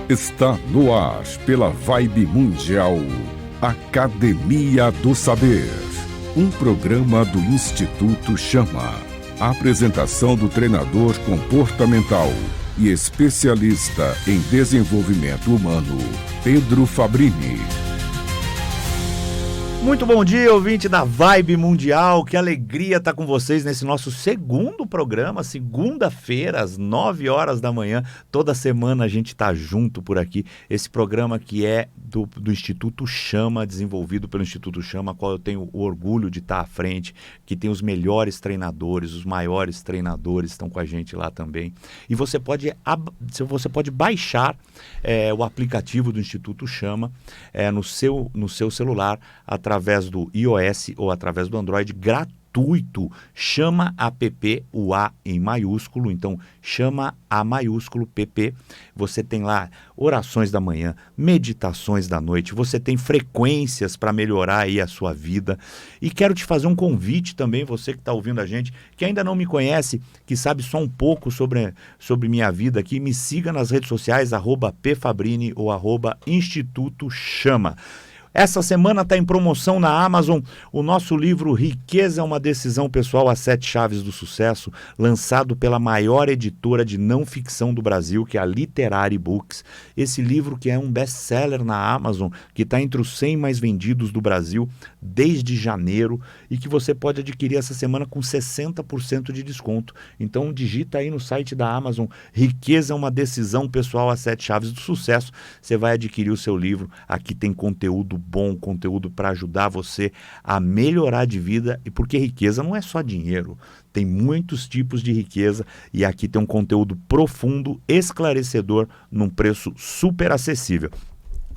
Está no ar pela Vibe Mundial, Academia do Saber, um programa do Instituto Chama. Apresentação do treinador comportamental e especialista em desenvolvimento humano, Pedro Fabrini. Muito bom dia, ouvinte da Vibe Mundial, que alegria estar com vocês nesse nosso segundo programa, segunda-feira, às 9 horas da manhã. Toda semana a gente está junto por aqui. Esse programa que é do Instituto Chama, desenvolvido pelo Instituto Chama, a qual eu tenho o orgulho de estar à frente, que tem os melhores treinadores, os maiores treinadores estão com a gente lá também. E você pode baixar o aplicativo do Instituto Chama no seu celular, através do iOS ou através do Android, gratuito. Chama app, o A em maiúsculo, então chama A maiúsculo, PP. Você tem lá orações da manhã, meditações da noite, você tem frequências para melhorar aí a sua vida. E quero te fazer um convite também, você que está ouvindo a gente, que ainda não me conhece, que sabe só um pouco sobre minha vida aqui, me siga nas redes sociais, @pfabrini ou @Instituto Chama. Essa semana está em promoção na Amazon o nosso livro Riqueza é uma Decisão Pessoal, as 7 Chaves do Sucesso, lançado pela maior editora de não ficção do Brasil, que é a Literary Books. Esse livro que é um best-seller na Amazon, que está entre os 100 mais vendidos do Brasil desde janeiro e que você pode adquirir essa semana com 60% de desconto. Então digita aí no site da Amazon, Riqueza é uma Decisão Pessoal, as 7 Chaves do Sucesso. Você vai adquirir o seu livro. Aqui tem conteúdo bom, conteúdo para ajudar você a melhorar de vida, e porque riqueza não é só dinheiro, tem muitos tipos de riqueza e aqui tem um conteúdo profundo, esclarecedor, num preço super acessível.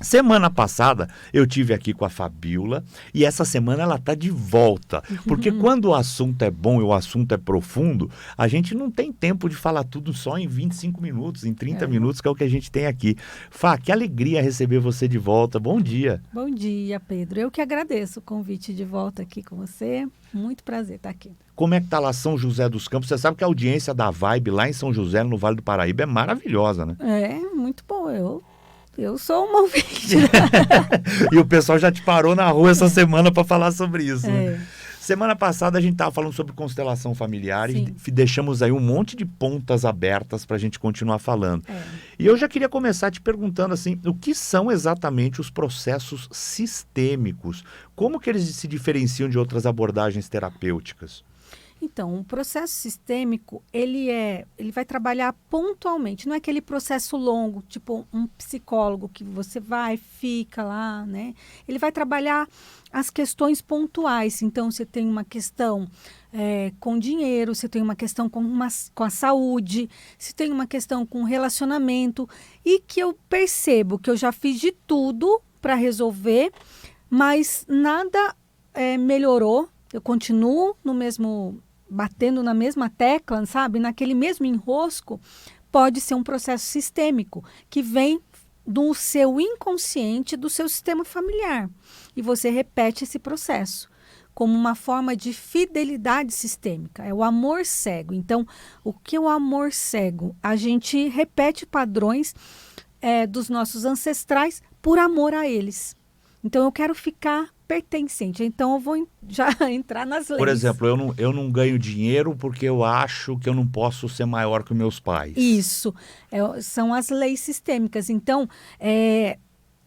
Semana passada eu tive aqui com a Fabiola e essa semana ela está de volta, porque quando o assunto é bom e o assunto é profundo, a gente não tem tempo de falar tudo só em 25 minutos, em 30 minutos, que é o que a gente tem aqui. Fá, que alegria receber você de volta, bom dia. Bom dia, Pedro, eu que agradeço o convite de volta aqui com você, muito prazer estar aqui. Como é que está lá São José dos Campos? Você sabe que a audiência da Vibe lá em São José, no Vale do Paraíba, é maravilhosa, né? É, muito bom, eu sou uma ouvinte. E o pessoal já te parou na rua essa semana para falar sobre isso. Né? Semana passada a gente estava falando sobre constelação familiar. Sim. E deixamos aí um monte de pontas abertas para a gente continuar falando. E eu já queria começar te perguntando assim, o que são exatamente os processos sistêmicos? Como que eles se diferenciam de outras abordagens terapêuticas? Então, o processo sistêmico, ele vai trabalhar pontualmente, não é aquele processo longo, tipo um psicólogo que você vai, fica lá, né? Ele vai trabalhar as questões pontuais. Então, você tem uma questão com dinheiro, você tem uma questão com a saúde, você tem uma questão com relacionamento, e que eu percebo que eu já fiz de tudo para resolver, mas nada melhorou, eu continuo no mesmo... batendo na mesma tecla, sabe? Naquele mesmo enrosco, pode ser um processo sistêmico que vem do seu inconsciente, do seu sistema familiar. E você repete esse processo como uma forma de fidelidade sistêmica. É o amor cego. Então, o que é o amor cego? A gente repete padrões dos nossos ancestrais por amor a eles. Então, eu quero ficar pertencente. Então, eu vou já entrar nas leis. Por exemplo, eu não ganho dinheiro porque eu acho que eu não posso ser maior que meus pais. Isso. São as leis sistêmicas. Então,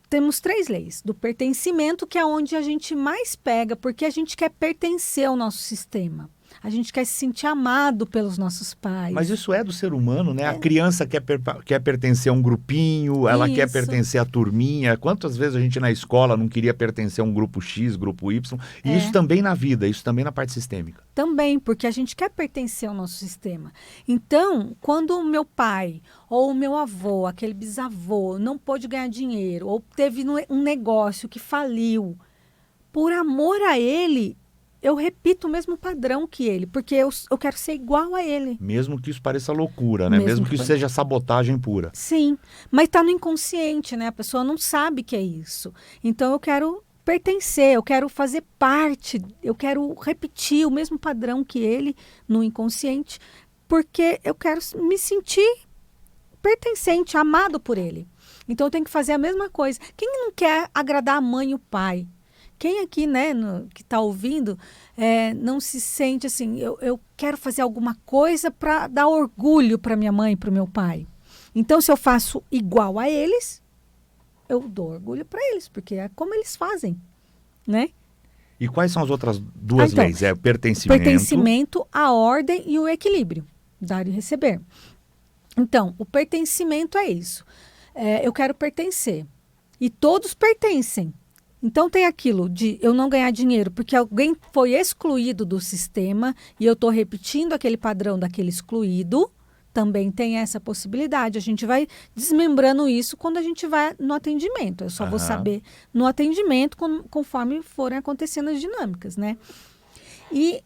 temos 3 leis. Do pertencimento, que é onde a gente mais pega, porque a gente quer pertencer ao nosso sistema. A gente quer se sentir amado pelos nossos pais. Mas isso é do ser humano, né? A criança quer pertencer a um grupinho, ela quer pertencer à turminha. Quantas vezes a gente na escola não queria pertencer a um grupo X, grupo Y? E isso também na vida, isso também na parte sistêmica. Também, porque a gente quer pertencer ao nosso sistema. Então, quando o meu pai ou o meu avô, aquele bisavô, não pôde ganhar dinheiro, ou teve um negócio que faliu, por amor a ele, eu repito o mesmo padrão que ele, porque eu quero ser igual a ele. Mesmo que isso pareça loucura, né? Mesmo que isso seja sabotagem pura. Sim, mas está no inconsciente, né? A pessoa não sabe que é isso. Então eu quero pertencer, eu quero fazer parte, eu quero repetir o mesmo padrão que ele no inconsciente, porque eu quero me sentir pertencente, amado por ele. Então eu tenho que fazer a mesma coisa. Quem não quer agradar a mãe e o pai? Quem aqui, né, que está ouvindo, não se sente assim, eu quero fazer alguma coisa para dar orgulho para minha mãe e para o meu pai. Então, se eu faço igual a eles, eu dou orgulho para eles, porque é como eles fazem, né? E quais são as outras duas leis? É o pertencimento. Pertencimento, a ordem e o equilíbrio, dar e receber. Então, o pertencimento é isso. Eu quero pertencer. E todos pertencem. Então, tem aquilo de eu não ganhar dinheiro porque alguém foi excluído do sistema e eu estou repetindo aquele padrão daquele excluído. Também tem essa possibilidade. A gente vai desmembrando isso quando a gente vai no atendimento. Eu só vou saber no atendimento conforme forem acontecendo as dinâmicas, né? E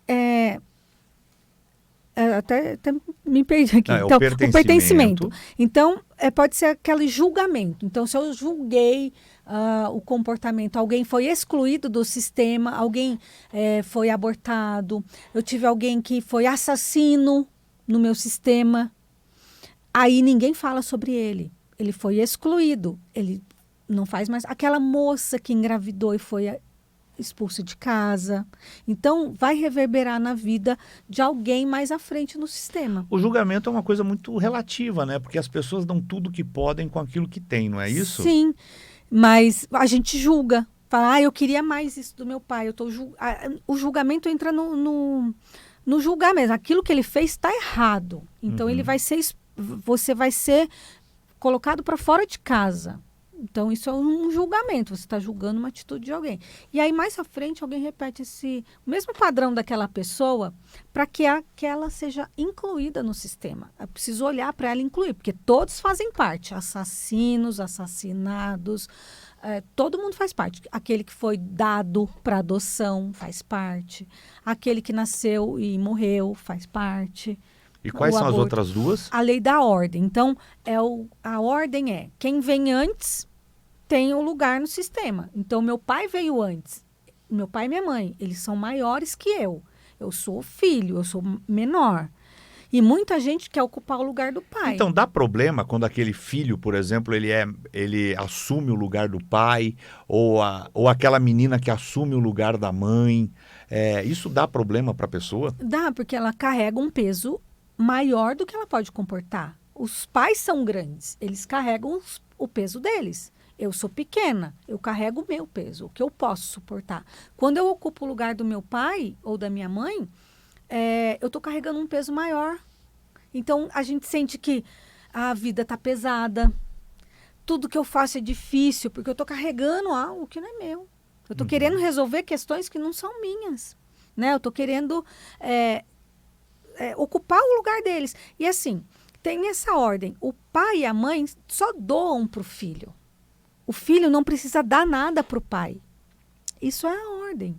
até me perdi aqui. Então, o pertencimento. Então, pode ser aquele julgamento. Então, se eu julguei o comportamento, alguém foi excluído do sistema, alguém foi abortado, eu tive alguém que foi assassino no meu sistema, aí ninguém fala sobre ele. Ele foi excluído, ele não faz mais. Aquela moça que engravidou e foi expulsa de casa. Então, vai reverberar na vida de alguém mais à frente no sistema. O julgamento é uma coisa muito relativa, né? Porque as pessoas dão tudo que podem com aquilo que têm, não é isso? Sim, mas a gente julga. Fala, eu queria mais isso do meu pai. O julgamento entra no julgar mesmo. Aquilo que ele fez está errado. Então, você vai ser colocado para fora de casa. Então, isso é um julgamento. Você está julgando uma atitude de alguém. E aí, mais à frente, alguém repete o mesmo padrão daquela pessoa para que ela seja incluída no sistema. É preciso olhar para ela incluir, porque todos fazem parte. Assassinos, assassinados, todo mundo faz parte. Aquele que foi dado para adoção faz parte. Aquele que nasceu e morreu faz parte. E quais são as outras duas? A lei da ordem. Então, a ordem é quem vem antes tem um lugar no sistema. Então, meu pai veio antes. Meu pai e minha mãe, eles são maiores que eu. Eu sou filho, eu sou menor. E muita gente quer ocupar o lugar do pai. Então, dá problema quando aquele filho, por exemplo, ele assume o lugar do pai, ou aquela menina que assume o lugar da mãe. Isso dá problema para a pessoa? Dá, porque ela carrega um peso maior do que ela pode comportar. Os pais são grandes, eles carregam o peso deles. Eu sou pequena, eu carrego o meu peso, o que eu posso suportar. Quando eu ocupo o lugar do meu pai ou da minha mãe, eu estou carregando um peso maior. Então, a gente sente que a vida está pesada, tudo que eu faço é difícil, porque eu estou carregando algo que não é meu. Eu estou querendo resolver questões que não são minhas, né? Eu estou querendo ocupar o lugar deles. E assim, tem essa ordem. O pai e a mãe só doam para o filho. O filho não precisa dar nada para o pai. Isso é a ordem,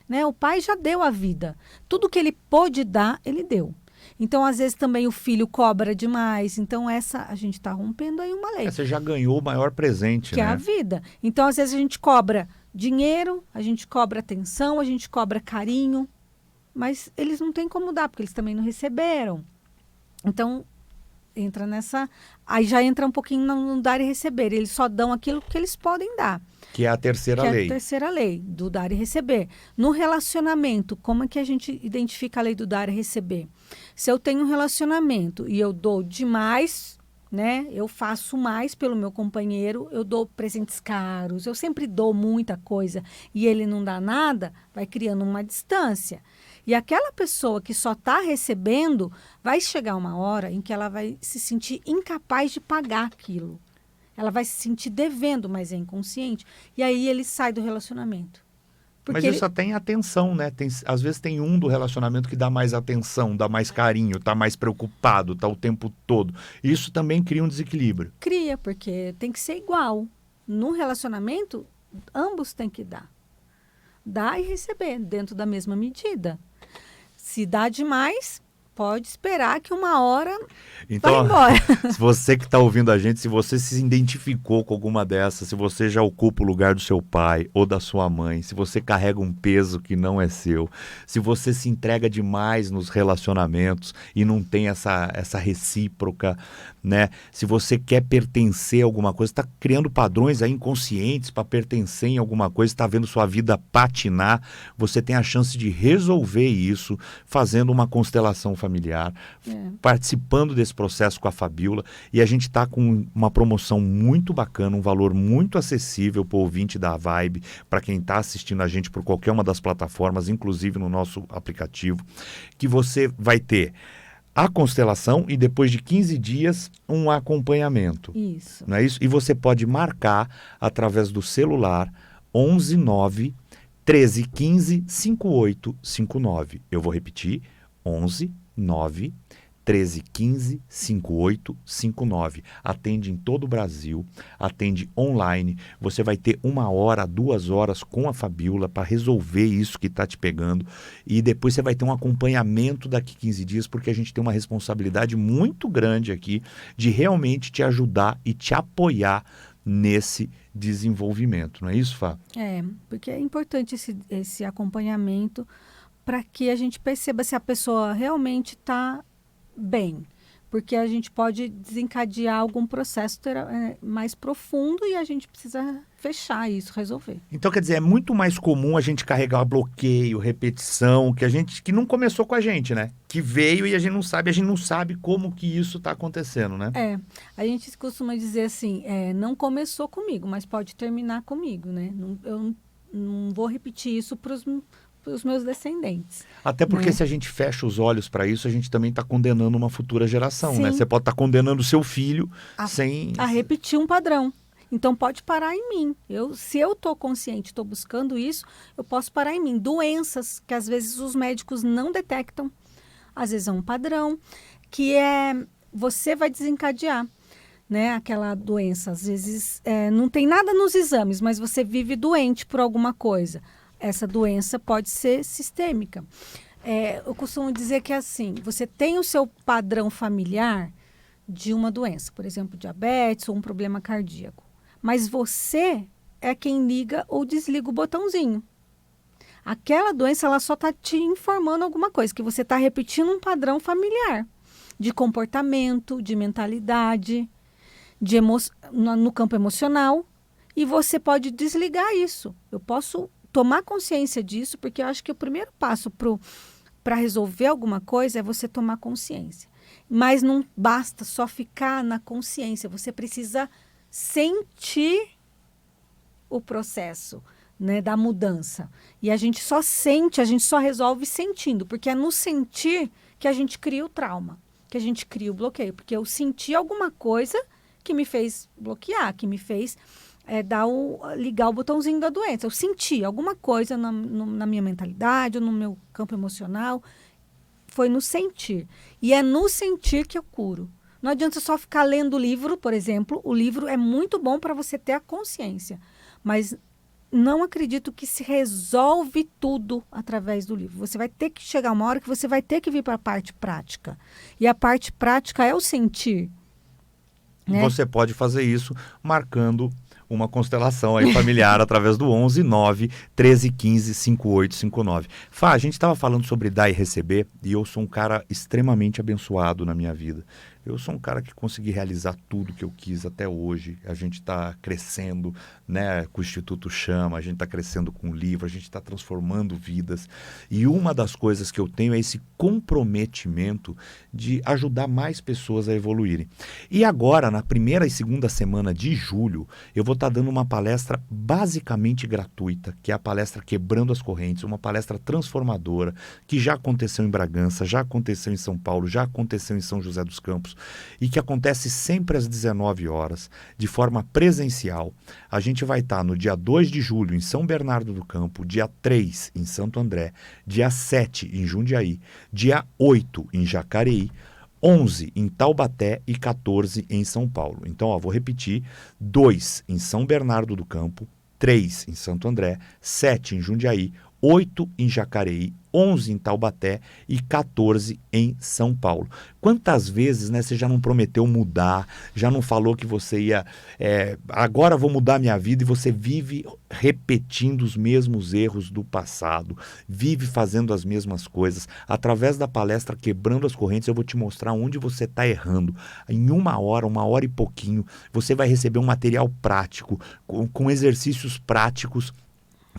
né? O pai já deu a vida. Tudo que ele pôde dar, ele deu. Então, às vezes, também o filho cobra demais. Então, a gente está rompendo aí uma lei. Você já ganhou o maior presente, que é a vida. Então, às vezes, a gente cobra dinheiro, a gente cobra atenção, a gente cobra carinho. Mas eles não têm como dar, porque eles também não receberam. Então, entra nessa... Aí já entra um pouquinho no dar e receber. Eles só dão aquilo que eles podem dar. Que é a terceira lei. Que é a terceira lei, do dar e receber. No relacionamento, como é que a gente identifica a lei do dar e receber? Se eu tenho um relacionamento e eu dou demais, né? Eu faço mais pelo meu companheiro, eu dou presentes caros, eu sempre dou muita coisa e ele não dá nada, vai criando uma distância. E aquela pessoa que só está recebendo, vai chegar uma hora em que ela vai se sentir incapaz de pagar aquilo. Ela vai se sentir devendo, mas é inconsciente. E aí ele sai do relacionamento. Mas isso só tem atenção, né? Às vezes tem um do relacionamento que dá mais atenção, dá mais carinho, tá mais preocupado, tá o tempo todo. Isso também cria um desequilíbrio. Cria, porque tem que ser igual. No relacionamento, ambos têm que dar. Dar e receber, dentro da mesma medida. Se dá demais, pode esperar que uma hora Então, vai embora. se você que está ouvindo a gente, se você se identificou com alguma dessas, se você já ocupa o lugar do seu pai ou da sua mãe, se você carrega um peso que não é seu, se você se entrega demais nos relacionamentos e não tem essa recíproca, né? Se você quer pertencer a alguma coisa, está criando padrões aí inconscientes para pertencer em alguma coisa, está vendo sua vida patinar, você tem a chance de resolver isso fazendo uma constelação familiar, participando desse processo com a Fabiola, e a gente está com uma promoção muito bacana, um valor muito acessível para o ouvinte da Vibe, para quem está assistindo a gente por qualquer uma das plataformas, inclusive no nosso aplicativo, que você vai ter a constelação e depois de 15 dias um acompanhamento. Isso. Não é isso? E você pode marcar através do celular 11 9 13 15 5859. Eu vou repetir, 11 9 13 15 5859. Atende em todo o Brasil, atende online. Você vai ter 1 hora, 2 horas com a Fabiola para resolver isso que está te pegando. E depois você vai ter um acompanhamento daqui 15 dias, porque a gente tem uma responsabilidade muito grande aqui de realmente te ajudar e te apoiar nesse desenvolvimento. Não é isso, Fá? Porque é importante esse acompanhamento para que a gente perceba se a pessoa realmente está bem, porque a gente pode desencadear algum processo mais profundo e a gente precisa fechar isso, resolver. Então, quer dizer, é muito mais comum a gente carregar bloqueio, repetição, que não começou com a gente, né? Que veio e a gente não sabe como que isso está acontecendo, né? A gente costuma dizer assim, não começou comigo, mas pode terminar comigo, né? Eu não vou repetir isso para os meus descendentes. Até porque, né? Se a gente fecha os olhos para isso, a gente também está condenando uma futura geração, Sim. né? Você pode estar condenando o seu filho a repetir um padrão. Então, pode parar em mim. Se eu estou consciente, estou buscando isso, eu posso parar em mim. Doenças que, às vezes, os médicos não detectam. Às vezes, é um padrão que você vai desencadear, né? Aquela doença. Às vezes, não tem nada nos exames, mas você vive doente por alguma coisa. Essa doença pode ser sistêmica. Eu costumo dizer que assim, você tem o seu padrão familiar de uma doença, por exemplo, diabetes ou um problema cardíaco. Mas você é quem liga ou desliga o botãozinho. Aquela doença, ela só está te informando alguma coisa, que você está repetindo um padrão familiar de comportamento, de mentalidade, no campo emocional, e você pode desligar isso. Eu posso tomar consciência disso, porque eu acho que o primeiro passo para resolver alguma coisa é você tomar consciência. Mas não basta só ficar na consciência, você precisa sentir o processo, né, da mudança. E a gente só resolve sentindo, porque é no sentir que a gente cria o trauma, que a gente cria o bloqueio, porque eu senti alguma coisa que me fez bloquear, que me fez ligar o botãozinho da doença. Eu senti alguma coisa na minha mentalidade, ou no meu campo emocional. Foi no sentir. E é no sentir que eu curo. Não adianta só ficar lendo o livro, por exemplo. O livro é muito bom para você ter a consciência. Mas não acredito que se resolve tudo através do livro. Você vai ter que chegar uma hora que você vai ter que vir para a parte prática. E a parte prática é o sentir. Né? Você pode fazer isso marcando uma constelação aí familiar através do 11 9 13 15 5859. Fá, a gente estava falando sobre dar e receber, e eu sou um cara extremamente abençoado na minha vida. Eu sou um cara que consegui realizar tudo que eu quis até hoje. A gente está crescendo, né, com o Instituto Chama, a gente está crescendo com o livro, a gente está transformando vidas. E uma das coisas que eu tenho é esse comprometimento de ajudar mais pessoas a evoluírem. E agora, na primeira e segunda semana de julho, eu vou estar dando uma palestra basicamente gratuita, que é a palestra Quebrando as Correntes, uma palestra transformadora, que já aconteceu em Bragança, já aconteceu em São Paulo, já aconteceu em São José dos Campos, e que acontece sempre às 19 horas, de forma presencial. A gente vai estar no dia 2 de julho em São Bernardo do Campo, dia 3 em Santo André, dia 7 em Jundiaí, dia 8 em Jacareí, 11 em Taubaté e 14 em São Paulo. Então, vou repetir: 2 em São Bernardo do Campo, 3 em Santo André, 7 em Jundiaí, 8 em Jacareí, 11 em Taubaté e 14 em São Paulo. Quantas vezes, né, você já não prometeu mudar, já não falou que você ia, agora vou mudar minha vida, e você vive repetindo os mesmos erros do passado, vive fazendo as mesmas coisas. Através da palestra Quebrando as Correntes, eu vou te mostrar onde você está errando. Em uma hora e pouquinho, você vai receber um material prático, com exercícios práticos,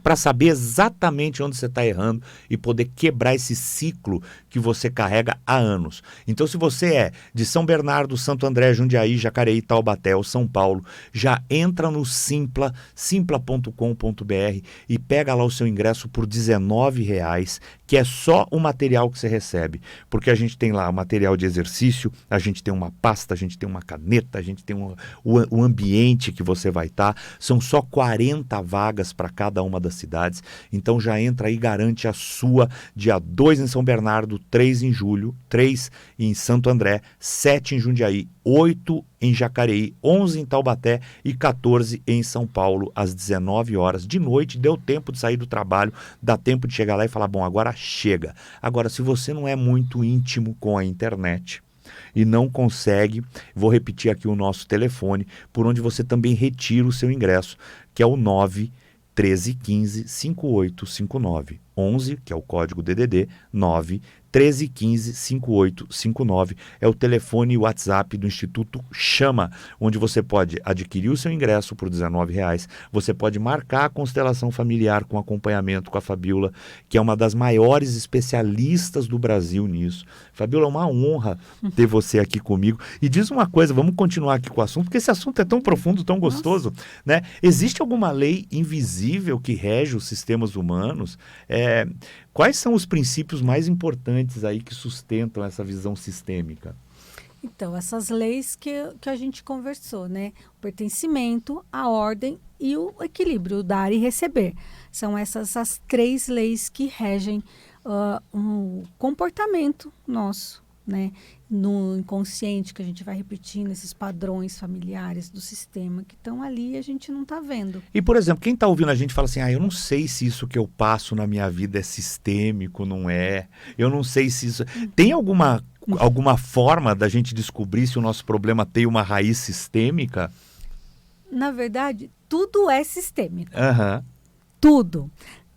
para saber exatamente onde você está errando e poder quebrar esse ciclo que você carrega há anos. Então, se você é de São Bernardo, Santo André, Jundiaí, Jacareí, Taubaté ou São Paulo, já entra no Simpla, simpla.com.br, e pega lá o seu ingresso por R$19, que é só o material que você recebe. Porque a gente tem lá o material de exercício, a gente tem uma pasta, a gente tem uma caneta, a gente tem o ambiente que você vai estar. São só 40 vagas para cada uma das cidades. Então já entra aí, garante a sua, dia 2 em São Bernardo, 3 em julho, 3 em Santo André, 7 em Jundiaí, 8 em Jacareí, 11 em Taubaté e 14 em São Paulo, às 19 horas. De noite, deu tempo de sair do trabalho, dá tempo de chegar lá e falar, bom, agora chega. Agora, se você não é muito íntimo com a internet e não consegue, vou repetir aqui o nosso telefone, por onde você também retira o seu ingresso, que é o 9-1315-5859. 11, que é o código DDD, 9-1315-5859. É o telefone e o WhatsApp do Instituto Chama, onde você pode adquirir o seu ingresso por R$19. Você pode marcar a constelação familiar com acompanhamento com a Fabiola, que é uma das maiores especialistas do Brasil nisso. Fabiola, é uma honra ter você aqui comigo. E diz uma coisa, vamos continuar aqui com o assunto, porque esse assunto é tão profundo, tão gostoso, né? Existe alguma lei invisível que rege os sistemas humanos? Quais são os princípios mais importantes aí que sustentam essa visão sistêmica? Então, essas leis que a gente conversou, né? O pertencimento, a ordem e o equilíbrio, o dar e receber. São essas as 3 leis que regem o comportamento nosso, né? No inconsciente, que a gente vai repetindo esses padrões familiares do sistema que estão ali e a gente não está vendo. E, por exemplo, quem está ouvindo a gente fala assim, eu não sei se isso que eu passo na minha vida é sistêmico, não é? Eu não sei se isso... Tem alguma forma da gente descobrir se o nosso problema tem uma raiz sistêmica? Na verdade, tudo é sistêmico. Uhum. Tudo.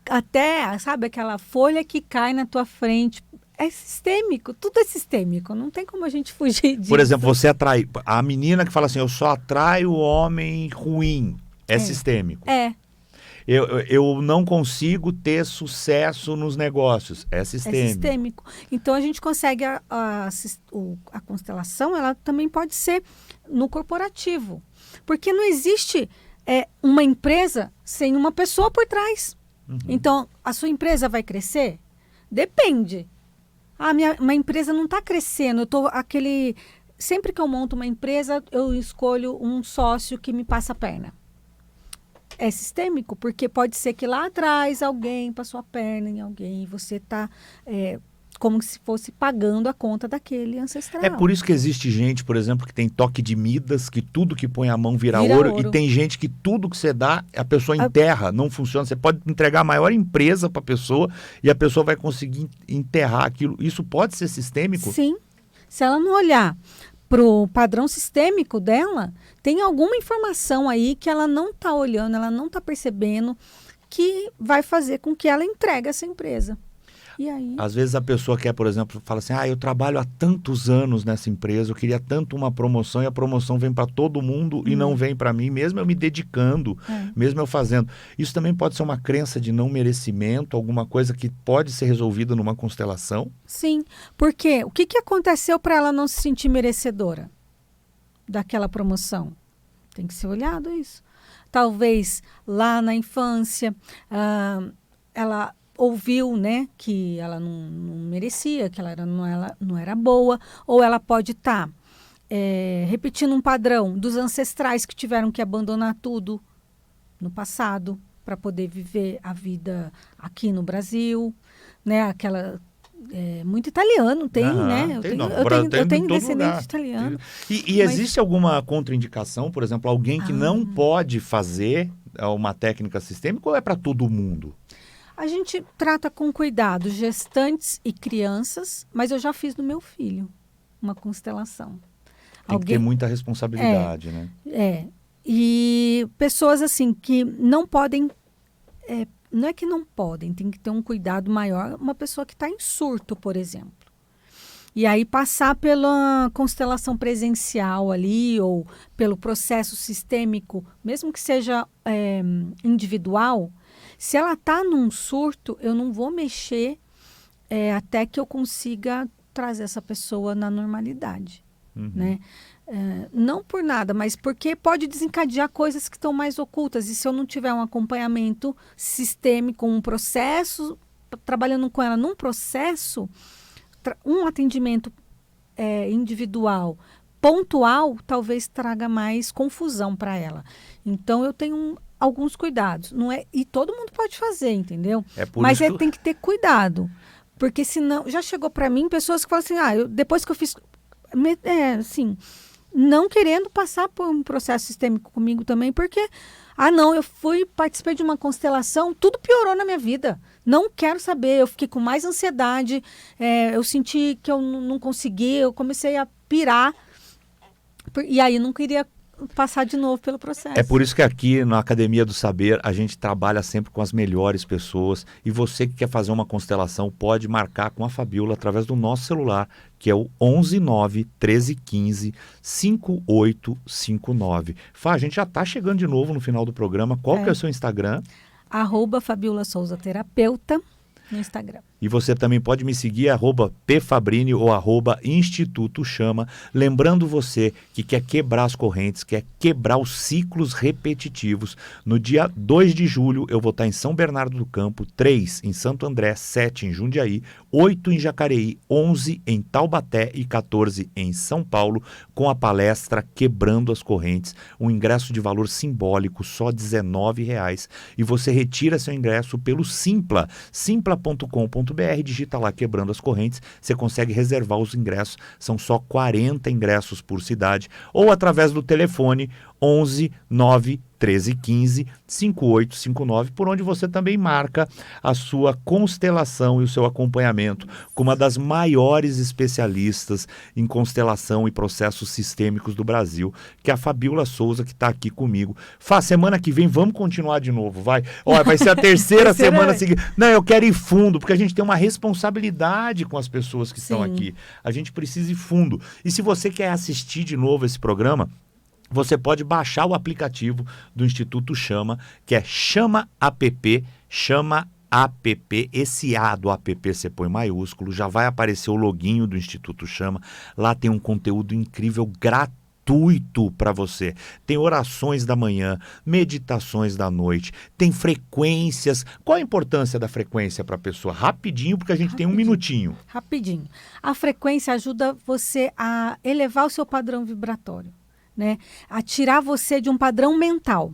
Até, sabe, aquela folha que cai na tua frente... É sistêmico, tudo é sistêmico, não tem como a gente fugir disso. Por exemplo, você atrai... A menina que fala assim, eu só atraio homem ruim, é sistêmico. É. Eu não consigo ter sucesso nos negócios, é sistêmico. É sistêmico. Então, a gente consegue... A constelação, ela também pode ser no corporativo. Porque não existe uma empresa sem uma pessoa por trás. Uhum. Então, a sua empresa vai crescer? Depende. Minha empresa não está crescendo, sempre que eu monto uma empresa, eu escolho um sócio que me passa a perna. É sistêmico, porque pode ser que lá atrás alguém passou a perna em alguém, e você está como se fosse pagando a conta daquele ancestral. É por isso que existe gente, por exemplo, que tem toque de Midas, que tudo que põe a mão vira ouro, e tem gente que tudo que você dá, a pessoa enterra, não funciona. Você pode entregar a maior empresa para a pessoa e a pessoa vai conseguir enterrar aquilo. Isso pode ser sistêmico? Sim. Se ela não olhar para o padrão sistêmico dela, tem alguma informação aí que ela não está olhando, ela não está percebendo, que vai fazer com que ela entregue essa empresa. E aí? Às vezes a pessoa quer, por exemplo, fala assim, eu trabalho há tantos anos nessa empresa, eu queria tanto uma promoção, e a promoção vem para todo mundo e não vem para mim, mesmo eu me dedicando, mesmo eu fazendo. Isso também pode ser uma crença de não merecimento, alguma coisa que pode ser resolvida numa constelação? Sim, porque o que aconteceu para ela não se sentir merecedora daquela promoção? Tem que ser olhado isso. Talvez lá na infância, ela ouviu, né, que ela não merecia, que ela não era boa, ou ela pode estar repetindo um padrão dos ancestrais que tiveram que abandonar tudo no passado para poder viver a vida aqui no Brasil, né, aquela... muito italiano tem, né? Eu tenho descendente italiano. E existe alguma contraindicação, por exemplo, alguém que não pode fazer uma técnica sistêmica, ou é para todo mundo? A gente trata com cuidado gestantes e crianças, mas eu já fiz no meu filho uma constelação. Tem que ter muita responsabilidade, né? E pessoas assim que não podem, não é que não podem, tem que ter um cuidado maior. Uma pessoa que está em surto, por exemplo. E aí passar pela constelação presencial ali, ou pelo processo sistêmico, mesmo que seja individual, se ela está num surto, eu não vou mexer até que eu consiga trazer essa pessoa na normalidade. Né? Não por nada, mas porque pode desencadear coisas que estão mais ocultas. E se eu não tiver um acompanhamento sistêmico, um processo, trabalhando com ela num processo, um atendimento individual, pontual, talvez traga mais confusão para ela. Então, eu tenho alguns cuidados. Não é, e todo mundo pode fazer, entendeu? Mas tem que ter cuidado. Porque senão, já chegou para mim pessoas que falam assim, depois que eu fiz... assim, não querendo passar por um processo sistêmico comigo também, porque, não, eu participei de uma constelação, tudo piorou na minha vida. Não quero saber, eu fiquei com mais ansiedade, eu senti que eu não consegui, eu comecei a pirar, e aí eu não queria passar de novo pelo processo. É por isso que aqui na Academia do Saber a gente trabalha sempre com as melhores pessoas, e você que quer fazer uma constelação pode marcar com a Fabiola através do nosso celular, que é o 119 1315 5859. Fá, a gente já está chegando de novo no final do programa. Qual que é o seu Instagram? @Fabiola Souza Terapeuta no Instagram. E você também pode me seguir, @pfabrini ou @Instituto Chama. Lembrando você que quer quebrar as correntes, quer quebrar os ciclos repetitivos. No dia 2 de julho eu vou estar em São Bernardo do Campo, 3 em Santo André, 7 em Jundiaí, 8 em Jacareí, 11 em Taubaté e 14 em São Paulo, com a palestra Quebrando as Correntes, um ingresso de valor simbólico, só R$19. E você retira seu ingresso pelo Simpla, simpla.com.br, digita lá Quebrando as Correntes, você consegue reservar os ingressos, são só 40 ingressos por cidade, ou através do telefone 11 9 13 15 5859, por onde você também marca a sua constelação e o seu acompanhamento com uma das maiores especialistas em constelação e processos sistêmicos do Brasil, que é a Fabiola Souza, que está aqui comigo. Semana que vem vamos continuar de novo, vai ser a terceira semana seguinte. Não, eu quero ir fundo, porque a gente tem uma responsabilidade com as pessoas que estão aqui. A gente precisa ir fundo. E se você quer assistir de novo esse programa, você pode baixar o aplicativo do Instituto Chama, que é Chama App, Chama App, esse A do app você põe maiúsculo, já vai aparecer o loginho do Instituto Chama. Lá tem um conteúdo incrível, gratuito para você. Tem orações da manhã, meditações da noite, tem frequências. Qual a importância da frequência para a pessoa? Rapidinho, porque a gente tem um minutinho. Rapidinho. A frequência ajuda você a elevar o seu padrão vibratório, né? A tirar você de um padrão mental.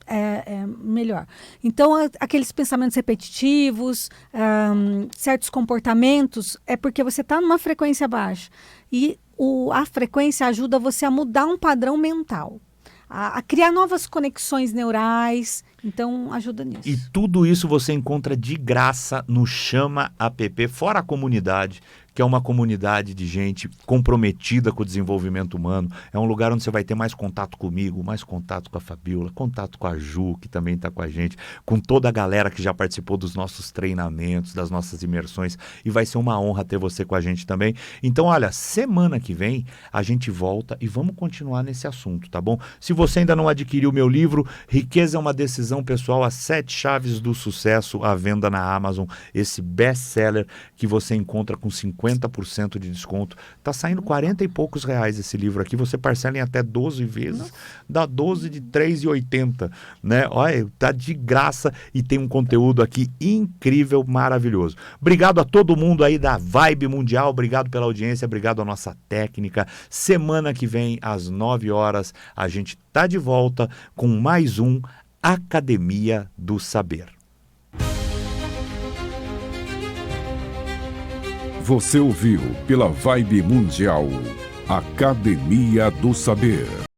É melhor. Então, aqueles pensamentos repetitivos, certos comportamentos, é porque você está numa frequência baixa. E a frequência ajuda você a mudar um padrão mental, a criar novas conexões neurais. Então, ajuda nisso. E tudo isso você encontra de graça no Chama App, fora a comunidade, que é uma comunidade de gente comprometida com o desenvolvimento humano. É um lugar onde você vai ter mais contato comigo, mais contato com a Fabiola, contato com a Ju, que também está com a gente, com toda a galera que já participou dos nossos treinamentos, das nossas imersões, e vai ser uma honra ter você com a gente também. Então, olha, semana que vem a gente volta e vamos continuar nesse assunto, tá bom? Se você ainda não adquiriu o meu livro, Riqueza é uma Decisão Pessoal, as 7 Chaves do Sucesso, à venda na Amazon, esse best-seller que você encontra com 50% de desconto. Tá saindo 40 e poucos reais esse livro aqui, você parcela em até 12 vezes, dá 12 de R$3,80, né? Olha, tá de graça e tem um conteúdo aqui incrível, maravilhoso. Obrigado a todo mundo aí da Vibe Mundial, obrigado pela audiência, obrigado à nossa técnica. Semana que vem, às 9 horas, a gente tá de volta com mais um Academia do Saber. Você ouviu pela Vibe Mundial, Academia do Saber.